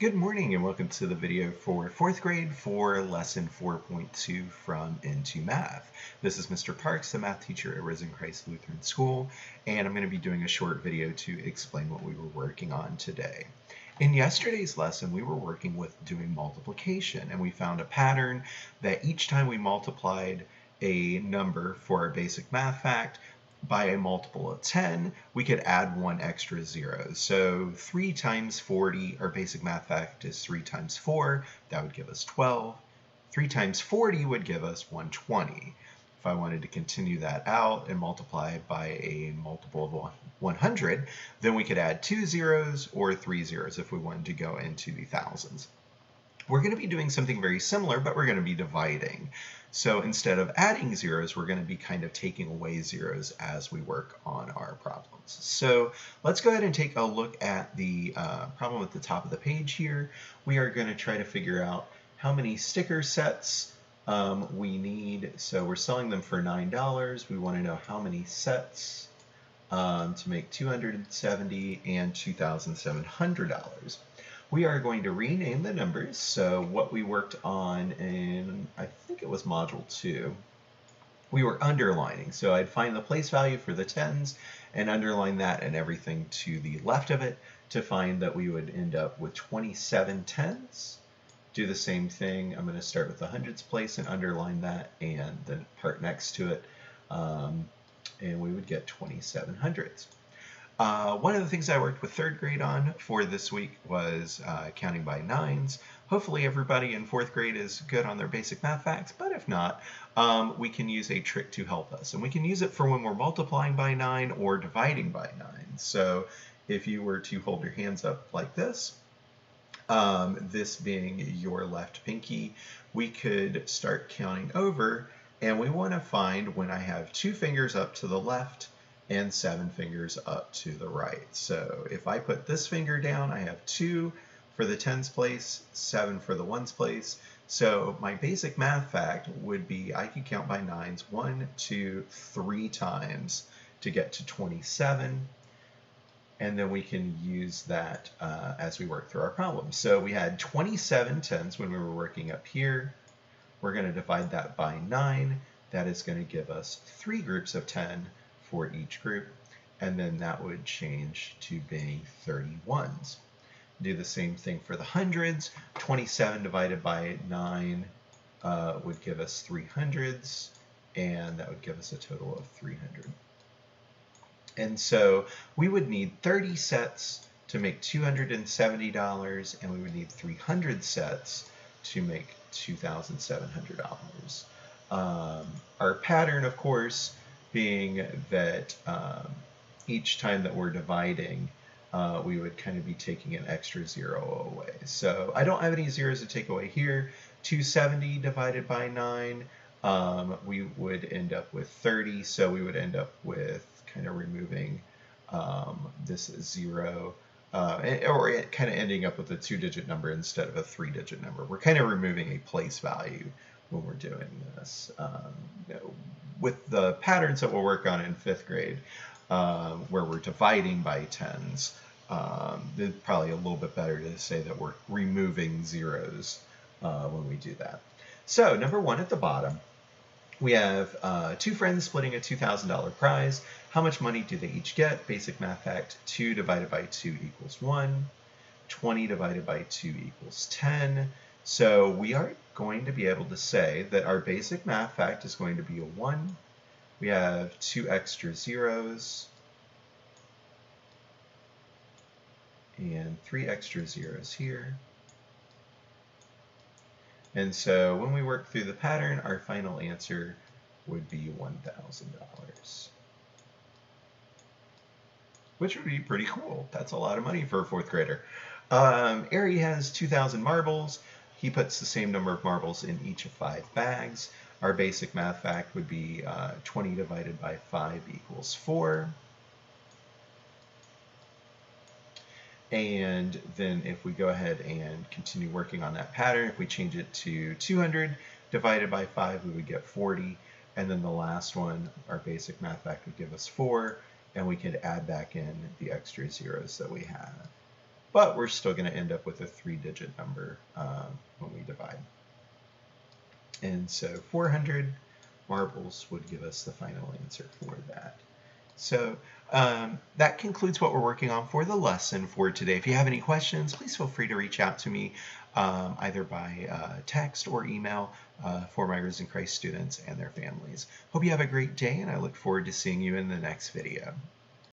Good morning and welcome to the video for 4th grade for lesson 4.2 from Into Math. This is Mr. Parks, the math teacher at Risen Christ Lutheran School, and I'm going to be doing a short video to explain what we were working on today. In yesterday's lesson, we were working with doing multiplication, and we found a pattern that each time we multiplied a number for our basic math fact, by a multiple of 10, we could add one extra zero. So 3 times 40, our basic math fact is 3 times 4, that would give us 12. 3 times 40 would give us 120. If I wanted to continue that out and multiply by a multiple of 100, then we could add 2 zeros or 3 zeros if we wanted to go into the thousands. We're going to be doing something very similar, but we're going to be dividing. So instead of adding zeros, we're going to be kind of taking away zeros as we work on our problems. So let's go ahead and take a look at the problem at the top of the page here. We are going to try to figure out how many sticker sets we need. So we're selling them for $9. We want to know how many sets to make $270 and $2,700. We are going to rename the numbers. So what we worked on in, I think it was module 2, we were underlining. So I'd find the place value for the tens and underline that and everything to the left of it to find that we would end up with 27 tens. Do the same thing. I'm going to start with the hundreds place and underline that and the part next to it. And we would get 27 hundreds. One of the things I worked with 3rd grade on for this week was counting by nines. Hopefully everybody in 4th grade is good on their basic math facts, but if not, we can use a trick to help us. And we can use it for when we're multiplying by 9 or dividing by 9. So if you were to hold your hands up like this, this being your left pinky, we could start counting over, and we want to find when I have 2 fingers up to the left and 7 fingers up to the right. So if I put this finger down, I have 2 for the tens place, 7 for the ones place. So my basic math fact would be I could count by nines 1, 2, 3 times to get to 27. And then we can use that as we work through our problem. So we had 27 tens when we were working up here. We're going to divide that by 9. That is going to give us 3 groups of 10 for each group, and then that would change to being 31s. Do the same thing for the hundreds. 27 divided by 9 would give us 300s, and that would give us a total of 300. And so we would need 30 sets to make $270, and we would need 300 sets to make $2,700. Our pattern, of course, being that each time that we're dividing, we would kind of be taking an extra zero away. So I don't have any zeros to take away here. 270 divided by 9, we would end up with 30, so we would end up with kind of removing this zero, or kind of ending up with a 2-digit number instead of a 3-digit number. We're kind of removing a place value when we're doing this. With the patterns that we'll work on in 5th grade, where we're dividing by tens, it's probably a little bit better to say that we're removing zeros when we do that. So number 1 at the bottom, we have 2 friends splitting a $2,000 prize. How much money do they each get? Basic math fact, 2 divided by 2 equals 1. 20 divided by 2 equals 10. So we are going to be able to say that our basic math fact is going to be a 1. We have 2 extra zeros and 3 extra zeros here. And so when we work through the pattern, our final answer would be $1,000, which would be pretty cool. That's a lot of money for a 4th grader. Ari has 2,000 marbles. He puts the same number of marbles in each of 5 bags. Our basic math fact would be 20 divided by 5 equals 4. And then if we go ahead and continue working on that pattern, if we change it to 200 divided by 5, we would get 40. And then the last one, our basic math fact would give us 4, and we could add back in the extra zeros that we have. but we're still going to end up with a 3-digit number when we divide. And so 400 marbles would give us the final answer for that. So that concludes what we're working on for the lesson for today. If you have any questions, please feel free to reach out to me either by text or email for my Risen Christ students and their families. Hope you have a great day, and I look forward to seeing you in the next video.